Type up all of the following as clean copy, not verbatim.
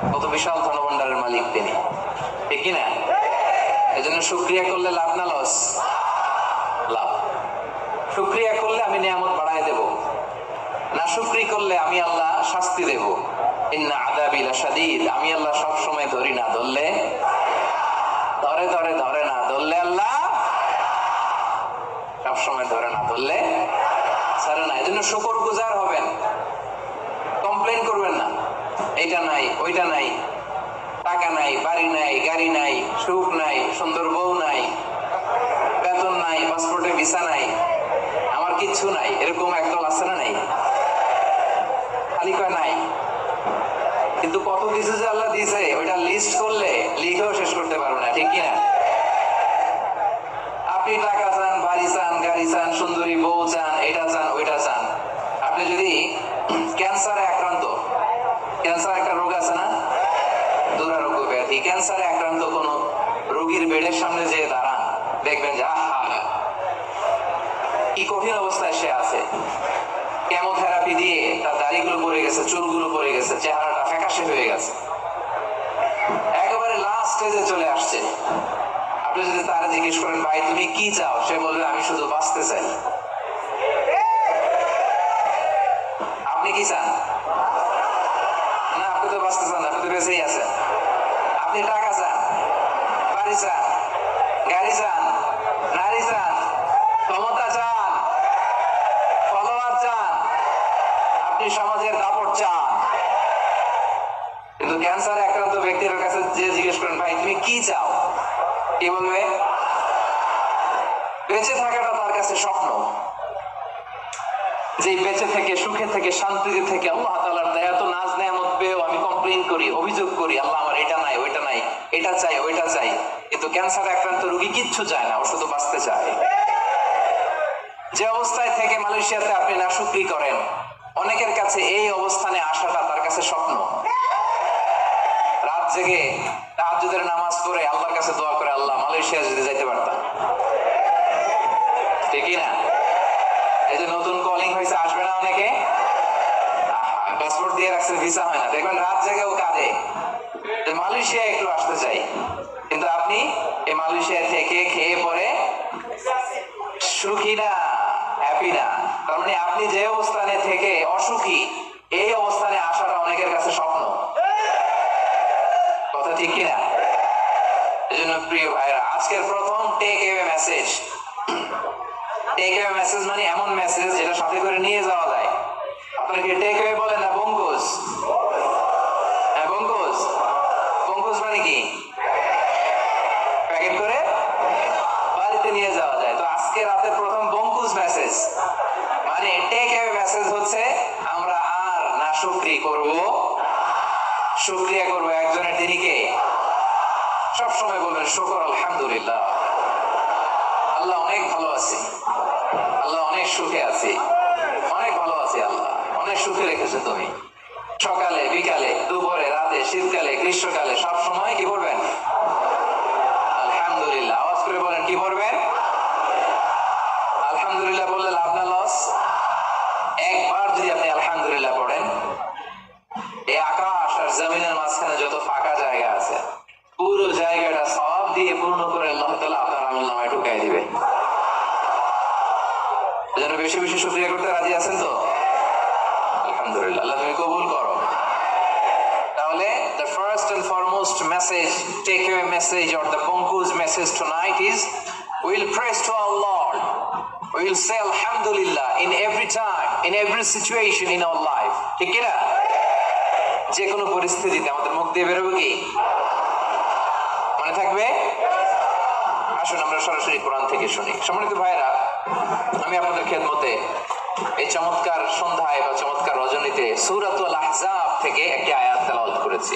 কত বিশাল ধনভাণ্ডারের মালিক তিনি, ঠিক কিনা? এজন্য শুকরিয়া করলে লাভ না লস? লাভ। শুকরিয়া করলে আমি নিয়ামত বাড়ায় দেব, না শুকরি করলে আমি আল্লাহ শাস্তি দেব। ইন্না আযাবি লাশাদীদ, আমি আল্লাহ সব সময় ধরি না, ধরলে ধরে ধরে ধরে না, ধরলে আল্লাহ সব সময় ধরে না, ধরলে ছাড়ে না। এজন্য শুকরগুজার হবেন, কমপ্লেন করবেন না। এইটা নাই, ওইটা নাই, টাকা নাই, বাড়ি নাই, গাড়ি নাই, সুখ নাই, সুন্দর বউ নাই, বেতন নাই, পাসপোর্টে ভিসা নাই, আমার কিচ্ছু নাই, এরকম একদল আছে না? নাই, খালি কয় নাই। কিন্তু কত কিছু যে আল্লাহ দিয়েছে ওইটা লিস্ট করলে লিখেও শেষ করতে পারবো না, ঠিক কিনা? আপনি টাকা চান, বাড়ি চান, গাড়ি চান, সুন্দরী বউ চান, এটা চান, ওইটা চান। আপনি যদি ক্যান্সারে আক্রান্ত, ক্যান্সার একটা রোগ আছে না, দুরারোগ্য ব্যাধি, ক্যান্সারে আক্রান্ত কোন রোগীর বেডের সামনে যেয়ে দাঁড়ান, দেখবেন যে আহা কি কঠিন অবস্থায় সে আছে। কেমোথেরাপি দিয়ে তার দাড়িগুলো পড়ে গেছে, চুলগুলো পড়ে গেছে, চেহারাটা ফ্যাকাশে হয়ে গেছে, একেবারে লাস্ট স্টেজে চলে আসছে। আপনি যদি তারা জিজ্ঞেস করেন ভাই তুমি কি চাও, সে বলবে আমি শুধু বাঁচতে চাই। আপনি কি চান? না, আপনি তো বাঁচতে চান, আপনি তো বেঁচেই আছেন। আপনি টাকা চান, বাড়ি চান, গাড়ি চান, নারী চান, ক্ষমতা চান, ফলোয়ার চান, আপনি সমাজের দাপট চান। কিন্তু ক্যান্সারে আক্রান্ত ব্যক্তির কাছে যে জিজ্ঞেস করেন ভাই তুমি কি চাও, কি বলবে? বেঁচে থাকাটা তার কাছে স্বপ্ন। যে বেঁচে থেকে, সুখে থেকে, শান্তিতে থেকে আল্লাহ তাআলার দয়া তো নাজ নেয়ামত পেয়েও আমি কমপ্লেইন করি, অভিযোগ করি, আল্লাহ আমার এটা নাই, ওইটা নাই, এটা চাই, ওইটা চাই। কিন্তু ক্যান্সারে আক্রান্ত রোগী কিচ্ছু চায় না, ও শুধু বাঁচতে চায়। যে অবস্থায় থেকে মালয়েশিয়াতে আপনি নাশুকরি করেন, অনেকের কাছে এই অবস্থানে আসাটা তার কাছে স্বপ্ন। রাত জেগে তাহাজ্জুদের নামাজ পড়ে আল্লাহর কাছে দোয়া করে আল্লাহ মালয়েশিয়া যদি যাইতে পারতাম, ঠিকই না? এই যে নতুন কলিং হয়েছে, আসবে না অনেকে? পাসপোর্ট দিয়ে রাখছে, ভিসা হয় না, দেখবেন রাত জেগে ও কাঁদে মালয়েশিয়া একটু আসতে চাই। কিন্তু আপনি এই মালয়েশিয়া থেকে খেয়ে পরে সুখী না, হ্যাপি না। তার মানে আপনি যে অবস্থানে থেকে অসুখী, এই অবস্থানে আসাটা অনেকের কাছে স্বপ্ন। কথা ঠিক কিনা? এই জন্য প্রিয় ভাইরা, আজকের প্রথম take away message. Take away message মানে এমন মেসেজ যেটা সাথে করে নিয়ে যাওয়া যায়। আপনারা কি টেক অ্যাওয়ে বলেন না বঙ্কুজ? হ্যাঁ বঙ্কুজ। বঙ্কুজ মানে কি? প্যাকেট করে বাড়িতে নিয়ে যাওয়া যায়। তো আজকে রাতের প্রথম বঙ্কুজ মেসেজ মানে টেক অ্যাওয়ে মেসেজ হচ্ছে আমরা আর না শুকরি করব, শুকরিয়া করব একজনের, তিনি কে? সবসময় বলবেন শুকর আলহামদুলিল্লাহ, আল্লাহ অনেক ভালো আছে, আল্লাহ অনেক সুখে আছি, অনেক ভালো আছি, আল্লাহ অনেক সুখে রেখেছে তুমি। সকালে, বিকালে, দুপুরে, রাতে, শীতকালে, গ্রীষ্মকালে, সব সময় কি করবেন? আলহামদুলিল্লাহ। আওয়াজ করে বলেন কি করবেন? আলহামদুলিল্লাহ বললে লাভ না লস? একবার যদি আপনি আলহামদুলিল্লাহ পড়েন, এই আকাশ আর জমিনের মাঝখানে যত ফাঁকা জায়গা আছে পুরো জায়গাটা সব দিয়ে পূর্ণ করে আল্লাহ তাআলা আপনার আমলনামায় ঢুকাই দিবে। এজন্য বেশি বেশি শুকরিয়া করতে রাজি আছেন তো? আলহামদুলিল্লাহ, আল্লাহ তুমি কবুল করো। তাহলে the first and foremost message, takeaway message or the Bonku's message tonight is we'll praise to our Lord. We'll say alhamdulillah in every time, in every situation in our life. ঠিক কি না? যে কোনো পরিস্থিতিতে আমাদের মুখ দিয়ে বেরোবে কি? মনে থাকবে? আসুন আমরা সরাসরি কোরআন থেকে শুনি। সম্মানিত ভাইরা, আমি আপনাদের খেদমতে এই চমৎকার সন্ধ্যায় বা চমৎকার রজনীতে সূরাতুল আহজাব থেকে একটি আয়াত তেলাওয়াত করেছি।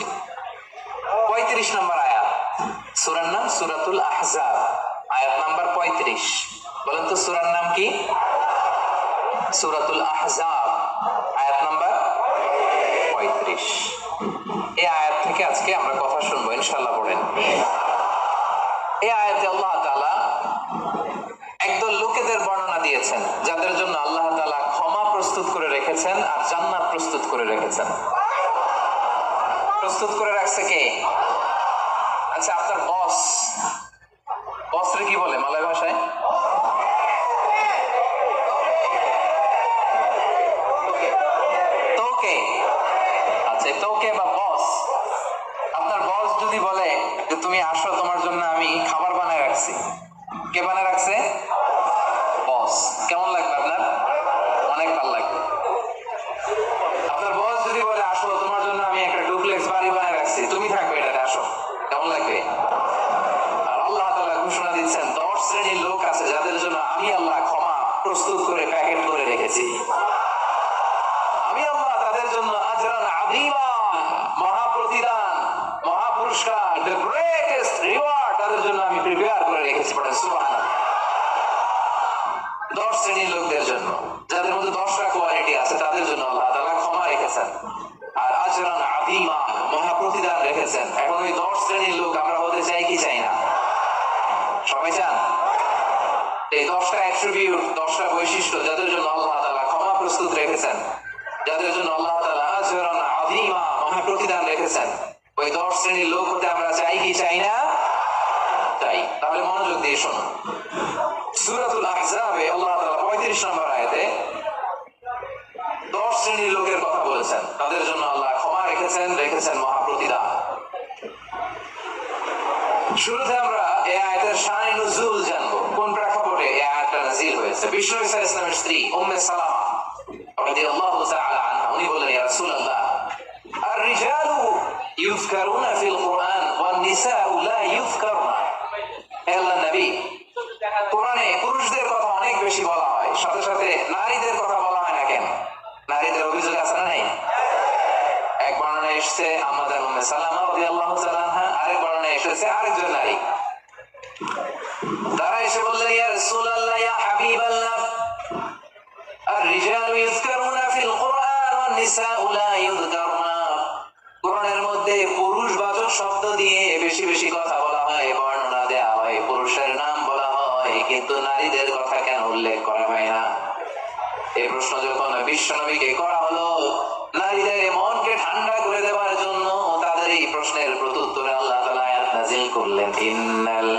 35 নম্বর আয়াত। সূরার নাম সূরাতুল আহজাব, আয়াত নাম্বার 35। বলেন তো সূরার নাম কি? সূরাতুল আহজাব, আয়াত নাম্বার 35। এই আয়াত থেকে আজকে আমরা কথা শুনবো ইনশাআল্লাহ। পড়েন। এই আয়াতে আল্লাহ তাআলা একদল লোকেদের বর্ণনা দিয়েছেন যাদের জন্য আল্লাহ তাআলা ক্ষমা প্রস্তুত করে রেখেছেন আর জান্নাত প্রস্তুত করে রেখেছেন। প্রস্তুত করে রাখছে কে? আচ্ছা, আপনার বস, বসরে কি বলে মালয় ভাষায়? তোকে। আচ্ছা, তোকে বা বস, আপনার বস যদি বলে যে তুমি আসো, তোমার জন্য আমি খাবার বানায় রাখছি, কে বানায় রাখছে? বস। কেমন লাগবে আপনার? অনেক ভালো লাগবে। আপনার বস যদি বলে আসো, তোমার জন্য আমি একটা ডুপ্লেক্স বাড়ি বানায় রাখছি, তুমি থাকবে এটাতে, আসো, কেমন লাগবে? আর আল্লাহ তাআলা ঘোষণা দিচ্ছেন 10 শ্রেণীর লোক আছে যাদের জন্য আমি আল্লাহ ক্ষমা প্রস্তুত করে প্যাকেট করে রেখেছি। আমি আল্লাহ তাদের জন্য আজরান আযীমা, মহা প্রতিদান, মহা পুরস্কার, দ্য গ্রেটেস্ট রিওয়ার্ড তাদের জন্য আমি প্রিপেয়ার করে রেখেছি। পড়েন সুবহানাল্লাহ। 10 শ্রেণীর লোকদের জন্য, যাদের মধ্যে 10টা কোয়ালিটি আছে, তাদের জন্য আল্লাহ তাআলা ক্ষমা রেখেছেন আর আজরান আযীমা, মহা প্রতিদান রেখেছেন। এখন ওই 10 শ্রেণীর লোক আমরা হতে চাই কি চাই না? সবাই চান? এই 10টা অ্যাট্রিবিউট, 10টা বৈশিষ্ট্য যাদের জন্য আল্লাহ তাআলা ক্ষমা প্রস্তুত রেখেছেন, যাদের জন্য আল্লাহ তাআলা আজরান আযীমা, মহা প্রতিদান রেখেছেন, ওই 10 শ্রেণীর লোক হতে আমরা চাই কি চাই না? চাই। তাহলে মনোযোগ দিয়ে শুনুন। সূরাতুল আহজাবে আল্লাহ তাআলা 35 নম্বর আয়াতে 10 শ্রেণীর লোকের কথা বলেছেন, তাদের জন্য আল্লাহ ক্ষমা রেখেছেন মহা প্রতিদান। শুরুতে আমরা এই আয়াতের শান নুজুল জানবো, কোন প্রেক্ষাপটে এই আয়াতটা নাযিল হয়েছে। বিষ্ণু নবী সাল্লাল্লাহু আলাইহি ওয়াসাল্লামের স্ত্রী উম্মে সালামা রাদিয়াল্লাহু তাআলা আনহা, উনি বলেন, ইয়া রাসূলুল্লাহ, আর-রিজালু ইউযকারুনা ফিল কুরআন ওয়ান নিসাউ লা ইউযকারনা। হে আল্লাহর নবী, কোরআনে পুরুষদের কথা অনেক বেশি বলা হয়, সাথে সাথে নারীদের কথা বলা হয় না কেন? নারীদের অভিযোগ আছে না নাই? এক বর্ণনায় এসেছে আমাদের উম্মে সালামা রাদিয়াল্লাহু তাআলা আনহা, আরেক বর্ণনায় এসেছে আরেকজন নারী। তারা এসে বললেন, ইয়া রাসূলুল্লাহ, ইয়া হাবিবাল্লাহ, আর-রিজালু ইউযকারুনা ফিল কুরআন ওয়ান নিসাউ লা ইউযকারনা। কোরআনের মধ্যে পুরুষবাচক শব্দ দিয়ে বেশি বেশি কথা বলা হয়, বর্ণনা দেয়া হয়, পুরুষের নাম বলা হয়, কিন্তু নারীদের কথা কেন উল্লেখ করা হয় না? এই প্রশ্ন যখন বিশ্বনবীকে করা হলো নারীদের মনকে ঠান্ডা করে দেওয়ার জন্য, তাদের এই প্রশ্নের প্রত্যুত্তরে আল্লাহ তাআলা আয়াত নাযিল করলেন, ইন্নাল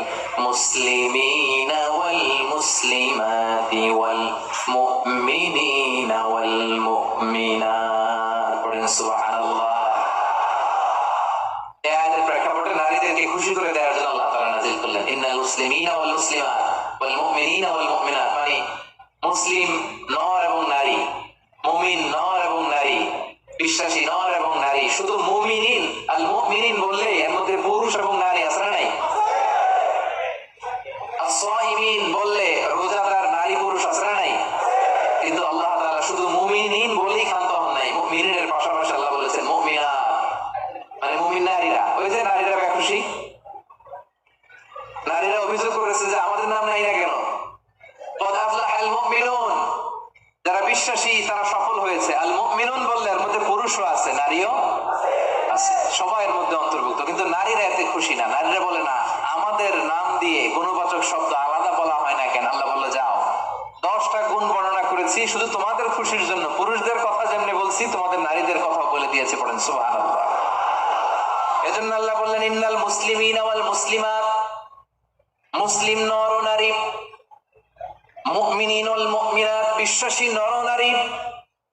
মুসলিমিনা ওয়াল মুসলিমাতি ওয়াল মুমিনিনা ওয়াল মুমিনাত। পড়েন সুবহানাল্লাহ। এই আয়াতের প্রেক্ষাপটে নারীদেরকে খুশি করে দেওয়ার জন্য আল্লাহ তাআলা নাযিল করলেন, ইন্নাল মুসলিমিনা ওয়াল মুসলিমাত ওয়াল মুমিনিনা ওয়াল মুমিনাত, মানে মুসলিম নর এবং নারী, মুমিন নর এবং নারী, বিশ্বাসী নর এবং নারী। শুধু মুমিনিন, আল মুমিনিন বললে এর মধ্যে পুরুষ এবং নারী আছে না নাই? আস-সাইমিন বললে রোজাদার নারী পুরুষ আছে না নাই? কিন্তু আল্লাহ তাআলা শুধু মুমিনিন বলেই ক্ষান্ত হন নাই, মুমিনের পাশাপাশি আল্লাহ বলেছেন মুমিনাত, মানে মুমিন নারীরা। ওই যে নারীরা বেখুশি, নারীরা অভিযোগ করেছে যে আমাদের নাম নাই না কেন? কদ আফলাহাল মুমিনুন, যারা বিশ্বাসী তারা সফল হয়েছে। আল মুমিনুন বললে এর মধ্যে পুরুষও আছে, নারীও আছে, সবাই এর মধ্যে অন্তর্ভুক্ত। কিন্তু নারীরা এতে খুশি না। নারীরা বলে, না, আমাদের নাম দিয়ে গুণবাচক শব্দ আলাদা বলা হয় না কেন? আল্লাহ বলল, যাও, 10টা গুণ বর্ণনা করেছি শুধু তোমাদের খুশির জন্য। পুরুষদের কথা যেমনি বলছি, তোমাদের নারীদের কথা বলে দিয়েছি। পড়েন সুবহানাল্লাহ। এজন্য আল্লাহ বললেন, ইন্নাল মুসলিমিনা ওয়াল মুসলিমাত, মুসলিম নর ও নারী, মুমিনিন ওয়াল মুমিনাত, বিশ্বাসী নর ও নারী,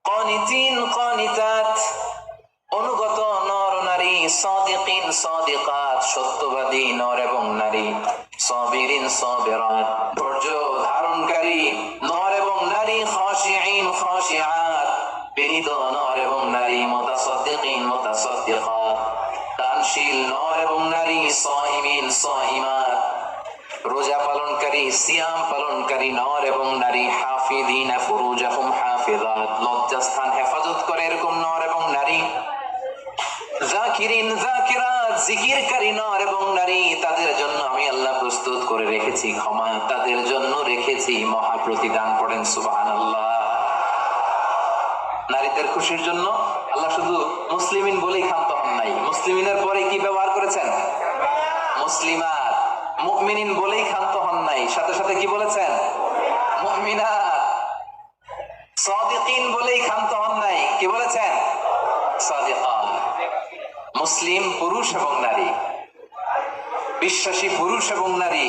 কানিতিন কানিতাত, অনুগত নর ও নারী, সাদিকিন সাদিকাত, সত্যবাদী নর এবং নারী, সাবিরিন সাবিরাত, ধৈর্য ধারণকারী নর এবং নারী, খাশিঈন খাশিআত, বিনীত নর এবং নারী, মুতাসাদ্দিকিন মুতাসাদ্দিকাত, দানশীল নর এবং নারী, সাইমিন সাইমাত, রোজা পালনকারী, সিয়াম পালনকারী নর এবং নারী, হাফিদিনা ফুরুজাহুম হাফিজাত, লজ্জাস্থান হেফাজত করে এরকম নর এবং নারী, যাকিরিন যাকিরাত, জিকিরকারী নর এবং নারী, তাদের জন্য আমি আল্লাহ প্রস্তুত করে রেখেছি ক্ষমা, তাদের জন্য রেখেছি মহা প্রতিদান। পড়েন সুবহানাল্লাহ। নারীদের খুশির জন্য আল্লাহ শুধু মুসলিমিন বলেই ক্ষান্ত হন নাই, মুসলিমিনের পরে কি ব্যবহার করেছেন? মুসলিমাত। মুমিনিন বলেই ক্ষান্ত হন নাই, সাথে সাথে কি বলেছেন? মুমিনাত। সাদিকিন বলেই ক্ষান্ত হন নাই, কি বলেছেন? সাদিকাত। মুসলিম পুরুষ এবং নারী, বিশ্বাসী পুরুষ এবং নারী,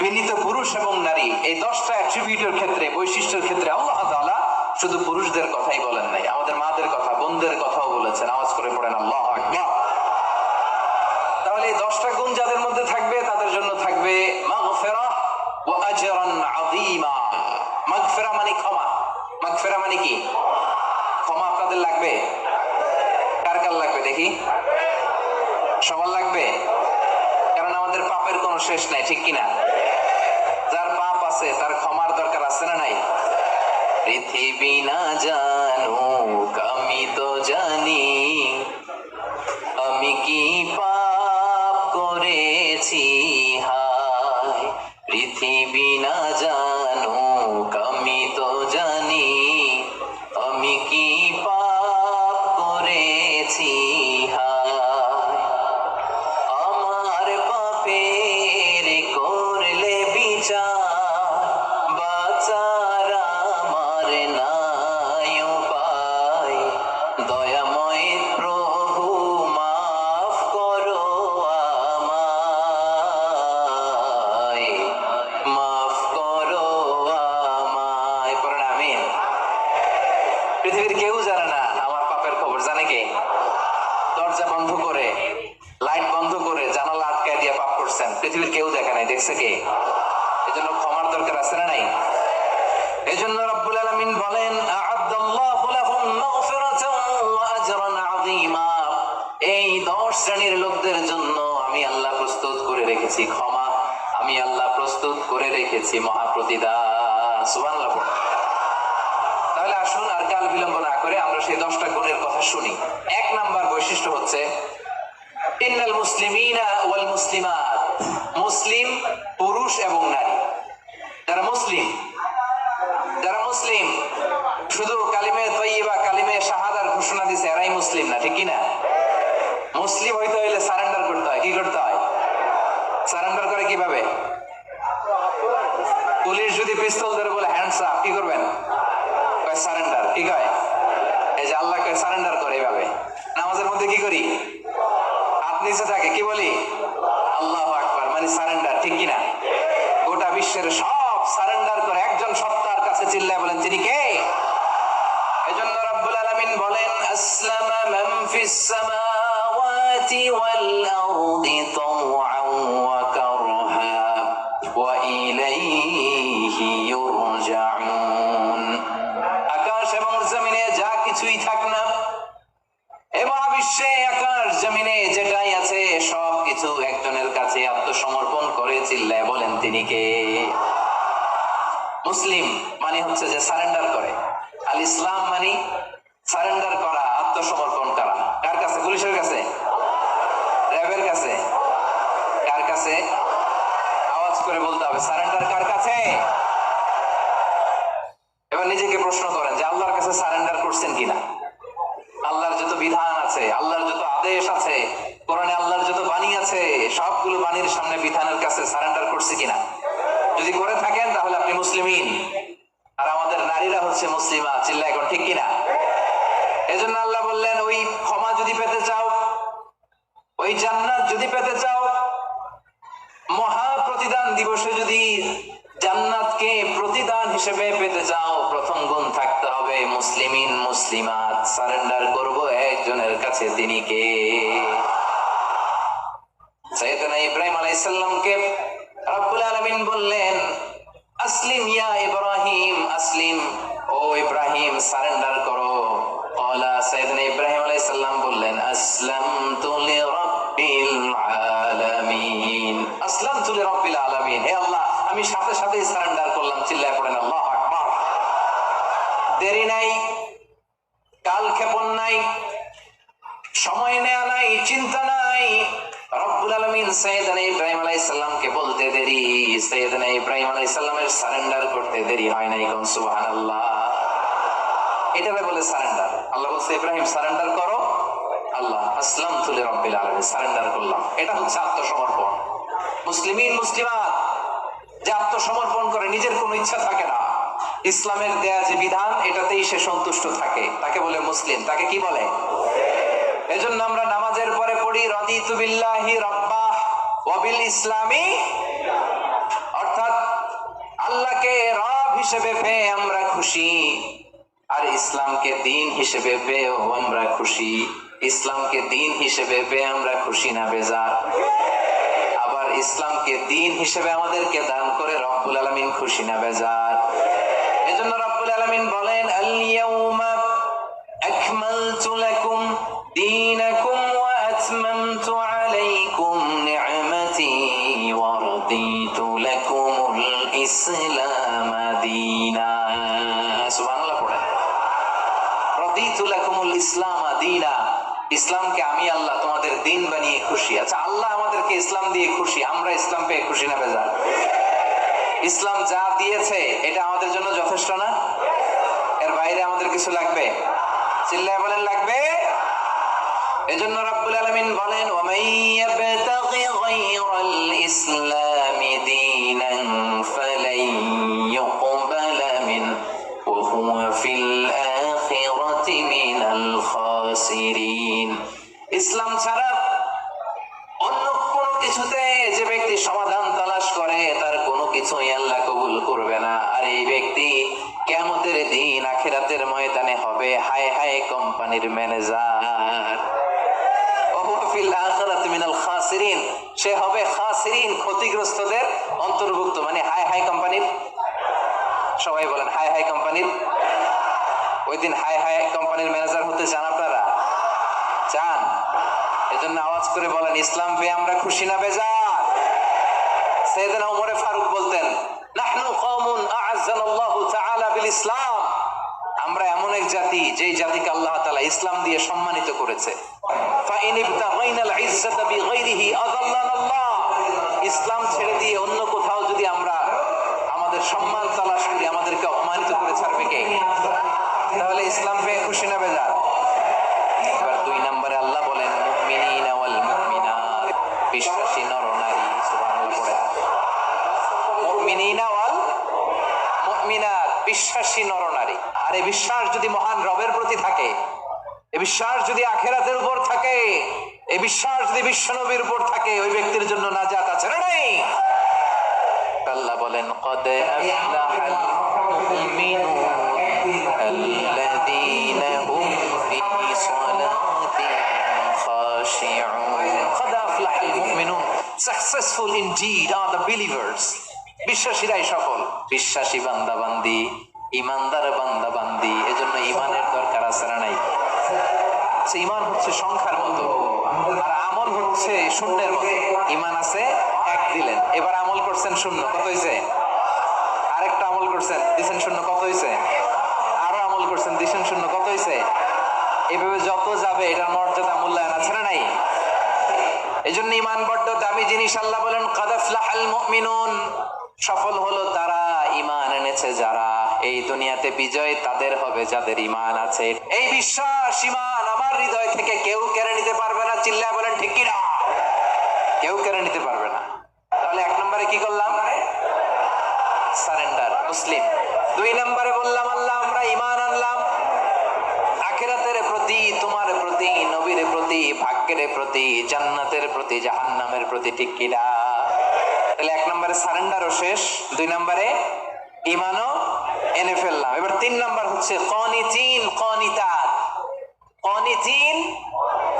বিনীত পুরুষ এবং নারী, এই 10টা অ্যাট্রিবিউটের ক্ষেত্রে, বৈশিষ্ট্যের ক্ষেত্রে আল্লাহ তাআলা শুধু পুরুষদের কথাই বলেন নাই, আমাদের মাদের কথা, বোনদের কথাও বলেছেন। আওয়াজ করে পড়েন আল্লাহু আকবার। তাহলে এই 10টা গুণ যাদের মধ্যে থাকবে তাদের জন্য থাকবে মাগফিরাহ ওয়া আজরান আযীমা। মাগফিরাহ মানে ক্ষমা। মাগফিরাহ মানে কি? ক্ষমা। আপনাদের লাগবে? কার কার লাগবে দেখি? সবার লাগবে? কারণ আমাদের পাপের কোনো শেষ নাই, ঠিক কিনা? যার পাপ আছে তার ক্ষমার দরকার আছে না নাই? পৃথিবী না জানুক আমি তো জানি, আমি কি পাপ করেছি হায়। পৃথিবী না জানুক আমি তো জানি, আমি কি পাপ করেছি হায়। আমার পাপের করলে বিচার, বাঁচার আমার নাই উপায়। দয়াময় প্রভু মাফ করো আমায়, মাফ করো আমায়। পড়েন আমিন। পৃথিবীর কেউ জানে না আমার পাপের খবর, জানে কে? দরজা বন্ধ করে, লাইট বন্ধ করে, জানালা আটকায় দিয়ে পাপ করছেন, পৃথিবীর কেউ দেখে নাই, দেখছে কে? এজন্য ক্ষমার দরকার আছে না নাই? এজন্য রব্বুল আলামিন বলেন আ'আদাল্লাহু লাহুম মাগফিরাতাও ওয়া আজরান আযীমা। এই 10 শ্রেণীর লোকদের জন্য আমি আল্লাহ প্রস্তুত করে রেখেছি ক্ষমা, আমি আল্লাহ প্রস্তুত করে রেখেছি মহাপ্রতিদান। সুবহানাল্লাহ। তাহলে আসুন আর কাল বিলম্ব না করে আমরা সেই 10টা গুণের কথা শুনি। 1 নাম্বার বৈশিষ্ট্য হচ্ছে ইন্নাল মুসলিমিনা ওয়াল মুসলিমাত। মুসলিম পুরুষ এবং নারী, যারা মুসলিম, যারা মুসলিম শুধু কালিমে তয়্যিবা, কালিমে শাহাদার ঘোষণা দিছে এরাই মুসলিম না, ঠিক কি না? মুসলিম হইতে হইলে সারেন্ডার করতে হয়। কি করতে হয়? সারেন্ডার করে কিভাবে? পুলিশ যদি পিস্তল ধরে বলে হ্যান্ডস আপ, কি করবেন? কয় সারেন্ডার। কি কয়? এই যে আল্লাহ কয় সারেন্ডার করে। এইভাবে নামাজের মধ্যে কি করি? হাত নিচে থাকে, কি বলি? আল্লাহু আকবার, মানে সারেন্ডার, ঠিক কি না? গোটা বিশ্বের সব সারেন্ডার করে একজন সত্তার কাছে চিল্লায় বলেন তিনি কে? এজন্য রব্বুল আলামিন বলেন আসলামা মান ফিস সামাওয়াতি ওয়াল আরদি তাওআন ওয়া কারহা ওয়া ইলাইহি ইউরজাউন। আকাশ এবং জমিনে যা কিছুই থাক না, এ মহাবিশ্বে আকাশ জমিনে যেটাই আছে সব কিছু একজনের কাছে আত্মসমর্পণ করে চিল্লায় বলেন তিনি কে? মুসলিম মানে হচ্ছে যে সারেন্ডার করে। আল ইসলাম মানে সারেন্ডার করা, আত্মসমর্পণ করা। কার কাছে? পুলিশের কাছে? র্যাবের কাছে? কার কাছে? আওয়াজ করে বলতে হবে সারেন্ডার কার কাছে? এবার নিজেকে প্রশ্ন করেন যে আল্লাহর কাছে সারেন্ডার করছেন কিনা? আল্লাহর যত বিধান আছে, আল্লাহর যত আদেশ আছে, কোরআনে আল্লাহর যত বাণী আছে, সবগুলো বাণীর সামনে বিধানের কাছে সারেন্ডার করছে কিনা? যদি করে থাকেন তাহলে আপনি মুসলিমিন। আর আমাদের নারীরা হচ্ছে মুসলিমা। চিল্লা এখন, ঠিক কিনা? এজন্য আল্লাহ বললেন ওই ক্ষমা যদি পেতে চাও, ওই জান্নাত যদি পেতে চাও, মহা প্রতিদান দিবসে যদি জান্নাতকে প্রতিদান হিসেবে পেতে চাও, প্রথম গুণ থাকতে হবে মুসলিমিন মুসলিমাত। সারেন্ডার করব একজনের কাছে, তিনি কে? সাইয়েদনা ইব্রাহিম আলাইহিস সালামকে রব্বুল আলামিন বললেন আসলিম ইয়া ইব্রাহিম, আসলিম, ও ইব্রাহিম সারেন্ডার করো। ক্বালা, সাইয়েদনা ইব্রাহিম আলাইহিস সালাম বললেন আসলামতু লিরাব্বিল আলামিন। আসলামতু লিরাব্বিল আলামিন, হে আল্লাহ আমি সাথে সাথেই সারেন্ডার করলাম। চিল্লায় পড়েন আল্লাহু আকবার। দেরি নাই, কালক্ষেপণ নাই, সময় নেওয়া নাই, চিন্তা নাই। রব্বুল আলামিন সাইয়েদনা ইব্রাহিম আলাইহিস সালামকে বলতে দেরি, সাইয়েদনা ইব্রাহিম আলাইহিস সালামের সারেন্ডার করতে দেরি হয় নাই। কোন সুবহানাল্লাহ। এটাকে বলে সারেন্ডার। আল্লাহ বলছে ইব্রাহিম সারেন্ডার করো, আল্লাহ আসলামতু লিরাব্বিল আলামিন, সারেন্ডার করলাম। এটা হচ্ছে আত্মসমর্পণ। মুসলিমিন মুসলিমাত যে আত্মসমর্পণ করে, নিজের কোনো ইচ্ছা থাকে না, ইসলামের দেয়া যে বিধান এটাতেই সে সন্তুষ্ট থাকে, তাকে বলে মুসলিম। তাকে কি বলে? এজন্য আমরা রাদিতু বিল্লাহি রাব্বাহ ওয়া বিল ইসলামি, অর্থাৎ আল্লাহকে রব হিসেবে পেয়ে আমরা খুশি, আর ইসলামকে দিন হিসেবে পেয়েও আমরা খুশি। ইসলামকে দিন হিসেবে পেয়ে আমরা খুশি না বেজার? আবার ইসলামকে দিন হিসেবে আমাদেরকে দান করে রব্বুল আলামিন খুশি না বেজার? এজন্য রব্বুল আলামিন বলেন, আল ইয়াউমা আকমালতু লাকুম দীনাকুম ওয়া আতমামতু আলাইকুম নি'মাতি ওয়া রাদিতু লাকুমুল ইসলাম দীনা। সুবহানাল্লাহ পড়েন। রাদিতু লাকুমুল ইসলাম দীনা, ইসলামকে আমি আল্লাহ তোমাদের দিন বানিয়ে খুশি। আচ্ছা, আল্লাহ আমাদেরকে ইসলাম দিয়ে খুশি, আমরা ইসলাম পেয়ে খুশি না বেজার? ইসলাম যা দিয়েছে এটা আমাদের জন্য যথেষ্ট না? এর বাইরে আমাদের কিছু লাগবে? চিল্লায় বলেন লাগবে। এজন্য রাব্বুল আলামিন বলেন, ওয়া মান ইয়াবতাগি গায়রাল ইসলামি দীনান ফালান ইউকবালা মিনহু ওয়া হুয়া ফিল আখিরাতি মিনাল খাসিরিন। ইসলাম ছাড়া অন্য কোনো কিছুতে যে ব্যক্তি সমাধান তালাশ করে তার কোনো কিছুই আল্লাহ কবুল করবে না। আর এই ব্যক্তি কিয়ামতের দিন আখিরাতের ময়দানে হবে হায় হায় কোম্পানির ম্যানেজার। ওয়া ফিল আখিরাতি মিনাল খাসিরিন, সে হবে খাসিরিন, ক্ষতিগ্রস্তদের অন্তর্ভুক্ত। মানে হায় হায় কোম্পানির, সবাই বলেন হায় হায় কোম্পানির। ওই দিন হায় হায় কোম্পানির ম্যানেজার হতে চান আপনারা? চান? এজন্য আওয়াজ করে বলেন, ইসলাম পেয়ে আমরা খুশি না বেজার? সাইয়েদনা ওমর ফারুক বলতেন, নাহনু কওমুন আ'আজ্জানাল্লাহু তাআলা বিল ইসলাম, আমরা এমন এক জাতি যেই জাতিকে আল্লাহ তাআলা ইসলাম দিয়ে সম্মানিত করেছে। ফাইন ইবতাগাইনাল ইজ্জাতা বিগাইরিহি আযাল্লানাল্লাহ, ইসলাম ছেড়ে দিয়ে অন্য কোথাও যদি আমরা আমাদের সম্মান তালাশ করি, আমাদেরকে অপমানিত করে ছাড়বে কে? তাহলে ইসলাম পেয়ে খুশি না বেজার? এবার 2 নম্বরে আল্লাহ বলেন, মুমিনিনা ওয়াল মুমিনাত, বিশ্বাসী নরনারী। সুবহানাল্লাহ পড়ে। মুমিনিনা ওয়াল মুমিনাত, বিশ্বাসী নরনারী। আর এই বিশ্বাস যদি মহান রবের প্রতি থাকে, এই বিশ্বাস যদি আখিরাতের উপর থাকে, এই বিশ্বাস যদি বিশ্বনবীর উপর থাকে, ওই ব্যক্তির জন্য নাজাত আছে না নাই? আল্লাহ বলেন, কদ আফলাহাল মুমিনুন আল্লাযীনা হুম ফি সালাতিহিম খাশিউন। কদ আফলাহাল মুমিনুন, successful indeed are the believers, বিশ্বাসীরাই সফল। বিশ্বাসী বান্দা বান্দি, ইমানদার বান্দা বান্দি। এজন্য ইমানের দরকার আছে না নাই? ইমান হচ্ছে সংখ্যার মতো, আর আমল হচ্ছে শূন্যের মতো। ইমান আছে 1 দিলেন, এবার আমল করছেন 0, কত হয়েছে? আরেকটা আমল করছেন, দিছেন 0, কত হয়েছে? আরো আমল করছেন, দিছেন 0, কত হয়েছে? এভাবে যত যাবে এটার মর্যাদা মূল্যায়ন আছে না নাই? এজন্য ইমান বড্ড দামি জিনিস। আল্লাহ বলেন, কাদ আফলাহাল মুমিনুন, সফল হলো তারা, ইমান এনেছে যারা। এই দুনিয়াতে বিজয় তাদের হবে যাদের ইমান আছে। এই বিশ্বাস, ইমান আমার হৃদয় থেকে কেউ কেড়ে নিতে পারবে না। চিল্লায় বলেন ঠিক কি না? কেউ কেড়ে নিতে পারবে না। তাহলে 1 নম্বরে কি করলাম? সারেন্ডার, মুসলিম। 2 নম্বরে বললাম, আল্লাহ আমরা ইমান আনলাম আখিরাতের প্রতি, তোমার প্রতি, নবীর প্রতি, ভাগ্যের প্রতি, জান্নাতের প্রতি, জাহান্নামের প্রতি, ঠিক কি না? তাহলে 1 নম্বরে সারেন্ডারও শেষ, 2 নম্বরে ইমানও এনে ফেললাম। এবার 3 নম্বর হচ্ছে কানিতিন কানিতাত। কানিতিন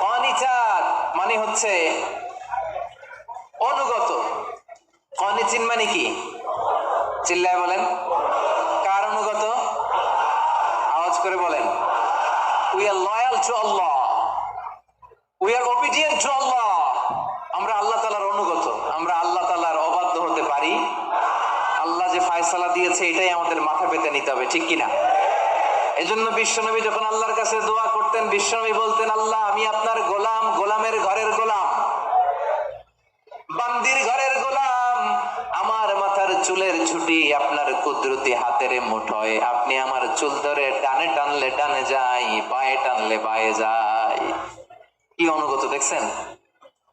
কানিতাত মানে হচ্ছে অনুগত। কানিতিন মানে কি? চিল্লায় বলেন, কার অনুগত? আওয়াজ করে বলেন। We are loyal to Allah, we are obedient to Allah. আমরা আল্লাহ তাআলার অনুগত, আমরা আল্লাহ তাআলার অবাধ্য হতে পারি? আল্লাহ যে ফয়সালা দিয়েছে এটাই আমাদের মাথা পেতে নিতে হবে, ঠিক কিনা? এজন্য বিশ্বনবী যখন আল্লাহর কাছে দোয়া করতেন, বিশ্বনবী বলতেন, আল্লাহ আমি আপনার গোলাম, গোলামের ঘরের গোলাম, বান্দির ঘরের গোলাম। আমার মাথার চুলের ঝুঁটি আপনার কুদরতি হাতের মুঠোয়, আপনি আমার চুল ধরে টানে টানলে টানে যায়, বায়ে টানলে বায়ে যায়। কি অনুগত দেখছেন?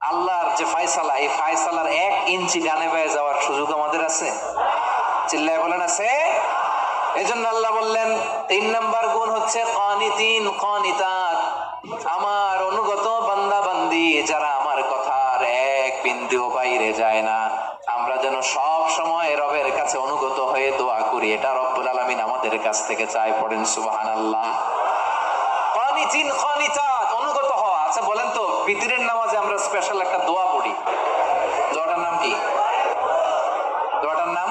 আল্লাহর যে ফয়সালা, এই ফয়সালার 1 ইঞ্চি ডানে বায়ে যাওয়ার সুযোগ আমাদের আছে? চিল্লায় বলেন আছে? এজন্য আল্লাহ বললেন 3 নম্বর গুণ হচ্ছে কানিতিন কানিতাত, আমার অনুগত বান্দা বান্দি যারা আমার দিয়েও বাইরে যায় না। আমরা যেন সব সময় রবের কাছে অনুগত হয়ে দোয়া করি, এটা রব্বুল আলামিন আমাদের কাছ থেকে চায়। পড়েন সুবহানাল্লাহ। কানিতিন কানিতাত, অনুগত হওয়া। আচ্ছা বলেন তো, বিতরের নামাজে আমরা স্পেশাল একটা দোয়া পড়ি, দোয়াটার নাম কি? দোয়াটার নাম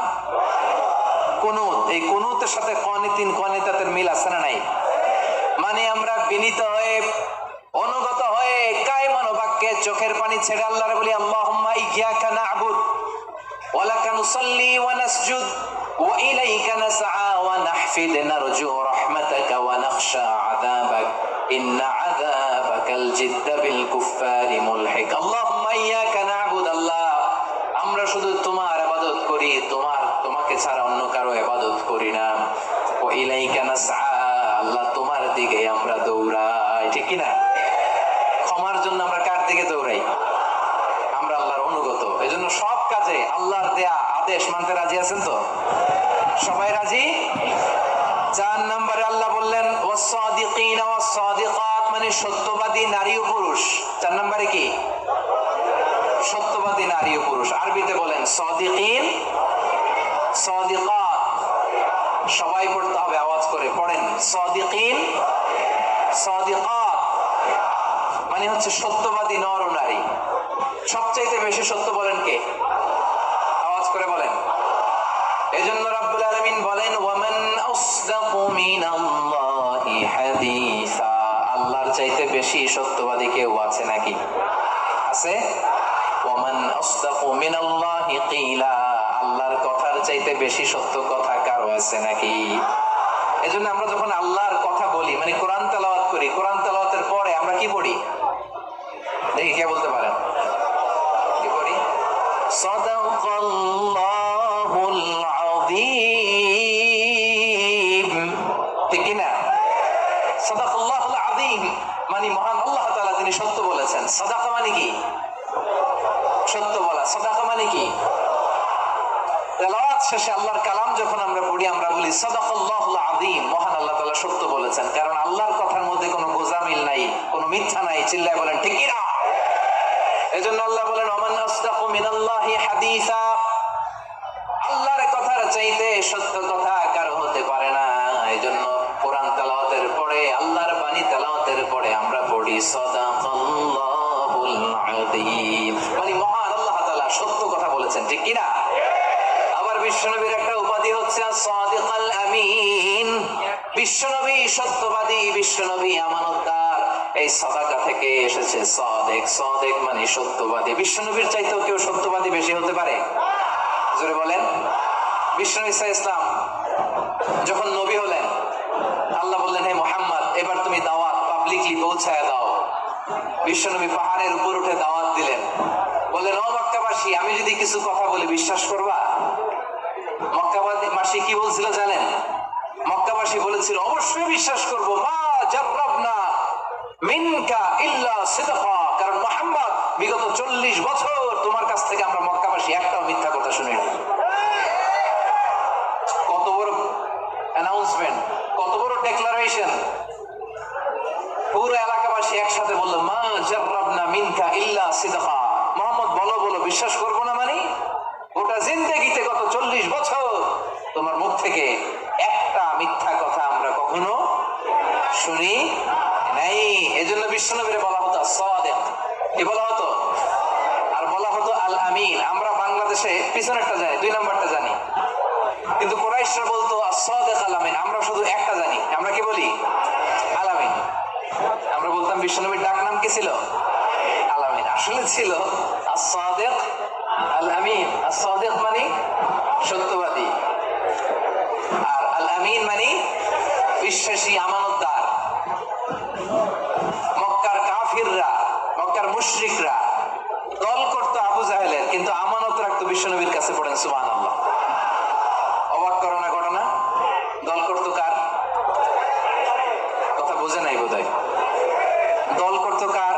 কুনুত। এই কুনুতের সাথে কানিতিন কানিতাতের মিল আছে না নাই? মানে আমরা বিনীত হয়ে, অনুগত হয়ে, কায়মান বাক্যে চোখের পানি ছেড়ে আল্লাহরে বলি, আল্লাহুম্মা ইয়্যাকা না'বুদ ওয়া লাকা নুসাল্লি ওয়া নাসজুদ ওয়া ইলাইকা নাসআ ওয়া নাহফিদ নারজু রাহমাতাকা ওয়া নাখশা আযাবাক ইন্না আযাবাকাল জিদ্দা বিল কুফফারি মুলহিক। আল্লাহুম্মা ইয়্যাকা না'বুদ, আল্লাহ আমরা শুধু তোমার ইবাদত করি, তোমাকে ছাড়া অন্য কারো ইবাদত করি না। ওয়া ইলাইকা নাসআ, আল্লাহ তোমার দিকে আমরা দৌড়াই, ঠিক কি না? ক্ষমার জন্য আমরা কার দিকে দৌড়াই? আমরা আল্লাহর অনুগত। এজন্য সব কাজে আল্লাহর দেয়া আদেশ মানতে রাজি আছেন তো? সবাই রাজি? 4 নম্বরে আল্লাহ বললেন ওয়াস-সাদিকিনা ওয়াস-সাদিকাত, মানে সত্যবাদী নারী ও পুরুষ। 4 নম্বরে কি? সত্যবাদী নারী ও পুরুষ। আরবিতে বলেন সাদিকিন, সাদিকাত। সবাই পড়তে হবে আওয়াজ করে, পড়েন সাদিকিন, সাদিকাত, মানে হচ্ছে সত্যবাদী নর ও নারী। সবচাইতে বেশি সত্য বলেন কে? আওয়াজ করে বলেন। এজন্য রাব্বুল আলামিন বলেন ওয়ামান আসদাকু মিনাল্লাহি হাদিসা, আল্লাহর চাইতে বেশি সত্যবাদী কেউ আছে নাকি? আছে? ওয়ামান আসদাকু মিনাল্লাহি কিলা, আল্লাহর কথার চাইতে বেশি সত্য কথা কারো আছে নাকি? এজন্য আমরা যখন আল্লাহর কথা বলি, মানে কোরআন তেলাওয়াত করি, কোরআন তেলাওয়াতের পরে আমরা কি পড়ি? দেখি কে বলতে পারেন, কি পড়ি? সাদাকাল্লাহুল আযীম, ঠিক কি না? সাদাকাল্লাহুল আযীম মানে মহান আল্লাহ তাআলা তিনি সত্য বলেছেন। সাদাকা মানে কি? সত্য বলা। সাদাকা মানে কি? তেলাওয়াত শেষে আল্লাহর কালাম যখন আমরা পড়ি, আমরা বলি সাদাকাল্লাহুল আযীম, মহান আল্লাহ তাআলা সত্য বলেছেন। কারণ আল্লাহর কথার মধ্যে কোনো গোজামিল নাই, কোনো মিথ্যা নাই। চিল্লায় বলেন ঠিক কি না? এজন্য আল্লাহ বলেন ওমান আসদাকু মিনাল্লাহি হাদিসা, আল্লাহর কথার চাইতে সত্য কথা কারো হতে পারে না। এজন্য কোরআন তেলাওয়াতের পরে, আল্লাহর বাণী তেলাওয়াতের পরে আমরা পড়ি সাদাকাল্লাহুল আযীম, মানে মহান আল্লাহ তাআলা সত্য কথা বলেছেন, ঠিক কি না? আবার বিশ্বনবীর একটা উপাধি হচ্ছে সাদিকাল আমিন। বিশ্বনবী সত্যবাদী, বিশ্বনবী আমানতদার। এই সাদাকা থেকে এসেছে সাদেক। সাদেক মানে সত্যবাদী। বিশ্বনবীর চাইতেও কেউ সত্যবাদী বেশি হতে পারে? জোরে বলেন। বিশ্বনবী সাল্লাল্লাহু আলাইহি ওয়াসাল্লাম যখন নবী হলেন, আল্লাহ বললেন হে মুহাম্মদ, এবার তুমি দাওয়াত পাবলিকলি পৌঁছায় দাও। বিশ্বনবী পাহাড়ের উপর উঠে দাওয়াত দিলেন। বললেন ও মক্কাবাসী, আমি যদি কিছু কথা বলি বিশ্বাস করবা? মক্কাবাসী কি বলছিল জানেন? মক্কাবাসী বলেছিল অবশ্যই বিশ্বাস করব। মা জাররাবনা মিনকা ইল্লা সিদকা, কারণ মুহাম্মদ বিগত 40 বছর তোমার কাছ থেকে আমরা মক্কাবাসী একটাও মিথ্যা কথা শুনিনি। কত বড় অ্যানাউন্সমেন্ট, কত বড় ডেক্লারেশন। পুরো এলাকাবাসী একসাথে বলল মা জাররাবনা মিনকা ইল্লা সিদকা। মুহাম্মদ বলো বলো, বিশ্বাস করবো না মানে? গোটা জিন্দেগিতে গত 40 বছর তোমার মুখ থেকে একটা মিথ্যা কথা আমরা কখনো শুনি নাই। এজন্য বিশ্বনবীরে বলা হতো সাদিক, কি বলা হতো? আর বলা হতো আল আমিন। আমরা বাংলাদেশে পিছনেরটা জানি, 2 নাম্বারটা জানি, কিন্তু কুরাইশরা বলতো সাদিক আল আমিন। আমরা শুধু একটা জানি, আমরা কি বলি? আল আমিন। আমরা বলতাম বিশ্বনবীর ডাক নাম কি ছিল? আল আমিন। আসলে ছিল as-সাদিক আল আমিন। as-সাদিক মানে সত্যবাদী, আর আল আমিন মানে বিশ্বাসী, আমানতদার। মক্কার কাফিররা, মক্কার মুশরিকরা দল করতো আবু জাহেলের, কিন্তু আমানত রাখতো বিশ্বনবীর কাছে। পড়েন সুবহানাল্লাহ। অবাক করো না ঘটনা? দল করতো কার? কথা বোঝে নাই বোধহয়। দল করতো কার?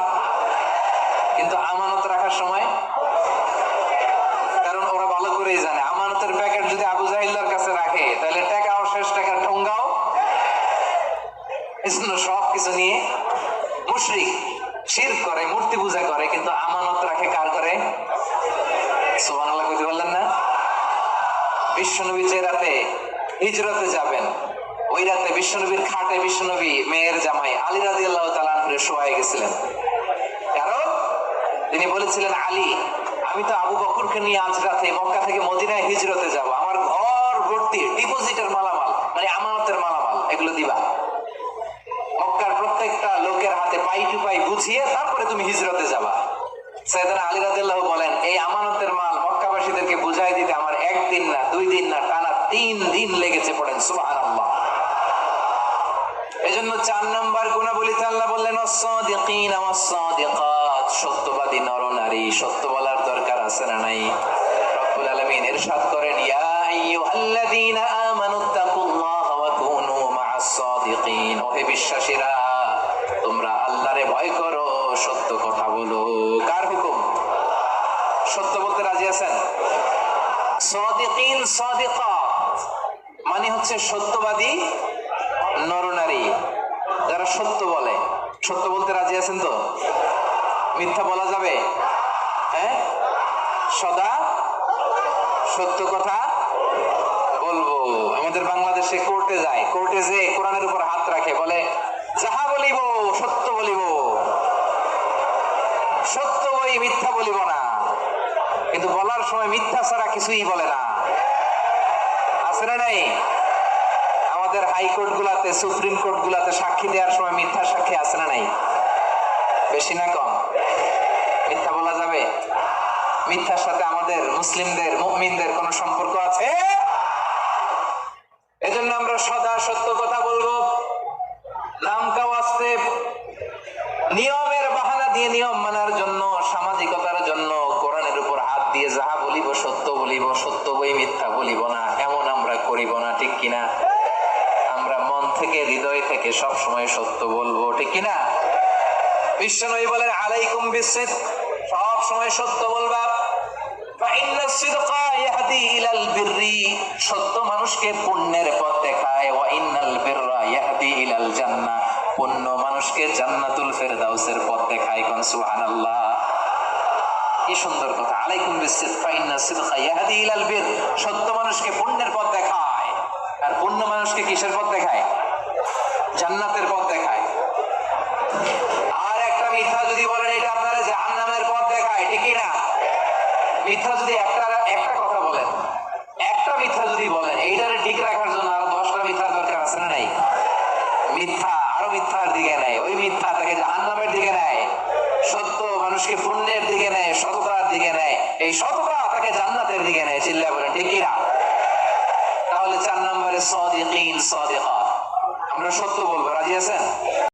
কিন্তু আমানত রাখার সময়, কারণ ওরা ভালো করেই জানে আমানতের প্যাকেট যদি আবু জাহিল্লার কাছে রাখে তাহলে টাকাও শেষ, টাকার ঠোঙ্গাও। এজন্য সব কিছু নিয়ে মুশরিক, শিরক করে। করে, মূর্তি পূজা করে, কিন্তু আমানত রাখে কার করে? সুবহানাল্লাহ কইতে বললেন না? বিশ্বনবী যে রাতে হিজরতে যাবেন, ওই রাতে বিশ্বনবীর খাটে বিশ্বনবী মেয়ের জামাই আলী রাদিয়াল্লাহু তাআলা আনহু শোয়াই গেছিলেন। কারণ তিনি বলেছিলেন, আলী, আমি তো আবু বকরকে নিয়ে আজ রাতে মক্কা থেকে মদিনায় হিজরতে যাব, আমার ঘর ভর্তি ডিপোজিটের মালামাল, মানে আমানতের মালামাল, এগুলো দিবা। মক্কার প্রত্যেকটা লোকের হাতে পাই টু পাই বুঝিয়ে তারপরে তুমি হিজরতে যাবা। সাইয়েদনা আলী রাদিয়াল্লাহু বলেন, এই আমানতের মাল মক্কাবাসীদেরকে বুঝাই দিতে আমার একদিন না, 2 দিন না, টানা 3 দিন লেগেছে। পড়েন সুবহানাল্লাহ। এজন্য 4 নম্বর গুণাবলীতে আল্লাহ বললেন, আস-সাদিকিন ওয়াস-সাদিকাত, সত্যবাদী নরনারী, সত্য বলার দরকার আছে না নাই? রব্বুল আলামিন ইরশাদ করেন, ইয়া আইয়ুহাল্লাযীনা আমানুত্তাকুল্লাহা ওয়া কুনু মা'আস-সাদিকিন, ও হে বিশ্বাসীরা, তোমরা আল্লাহরে ভয় করো, সত্য কথা বলো। কার হুকুম? সত্য বলতে রাজি আছেন? সাদিকিন সাদিকাত মানে হচ্ছে সত্যবাদী নরনারী, যারা সত্য বলে। সত্য বলতে রাজি আছেন তো? মিথ্যা বলা যাবে? হ্যাঁ, সদা সত্য কথা বলবো। আমাদের বাংলাদেশে কোর্টে যায়, কোর্টে যে কোরআনের উপর হাত রাখে, বলে যাহা বলিব সত্য বলিব, সত্য বই মিথ্যা বলিব না, কিন্তু বলার সময় মিথ্যা ছাড়া কিছুই বলে না। আছে না নাই? আমাদের হাইকোর্ট গুলাতে, সুপ্রিম কোর্ট গুলাতে সাক্ষী দেওয়ার সময় মিথ্যা সাক্ষী আছে না নাই? বেশি না কম? মিথ্যা বলা যাবে? মিথ্যার সাথে আমাদের মুসলিমদের, মুমিনদের কোন সম্পর্ক আছে? এজন্য আমরা সদা সত্য কথা বলবো। নামকা ওয়াস্তে নিয়মের বাহানা দিয়ে, নিয়ম মানার জন্য, সামাজিকতার জন্য কোরআনের উপর হাত দিয়ে যাহা বলিব সত্য বলিব, সত্য বই মিথ্যা বলিব না, এমন আমরা করিব না, ঠিক কিনা? আমরা মন থেকে, হৃদয় থেকে সব সময় সত্য বলবো, ঠিক কিনা? বিশ্বনবী বলেন, আলাইকুম বিসসিদক, সব সময় সত্য বলবা। ফাইন্নাস সিদকা ইয়াহদি ইলাল বিররি, সত্য মানুষকে পুণ্যের পথ দেখায়। ওয়া ইন্নাল বিররা ইয়াহদি ইলাল জান্নাহ, পুণ্য মানুষকে জান্নাতুল ফেরদাউসের পথ দেখায়। কোন সুবহানাল্লাহ। কি সুন্দর কথা। আলাইকুম বিসসিদক ফাইন্নাস সিদকা ইয়াহদি ইলাল বির, সত্য মানুষকে পুণ্যের পথ দেখায়, আর পুণ্য মানুষকে কিসের পথ দেখায়? জান্নাতের পথ দেখায়। আর একটা মিথ্যা যদি বলেন, এটা আপনারা জাহান্নামের পথ দেখায়, ঠিক না? মিথ্যা যদি একটা কথা বলেন, একটা মিথ্যা যদি বলেন, এইটারে ঠিক রাখার জন্য আরো 10টা মিথ্যার দরকার আছে না নাই? মিথ্যা আরো মিথ্যার দিকে নেয়, ওই মিথ্যা তাকে জাহান্নামের দিকে নেয়। সত্য মানুষকে পুণ্যের দিকে নেয়, সততার দিকে নেয়, এই সততা তাকে জান্নাতের দিকে নেয়। চিল্লা বলেন ঠিক কিনা? তাহলে 4 নম্বরে সাদিকিন সাদিকাত, আমরা সত্য বলবো, রাজি আছেন?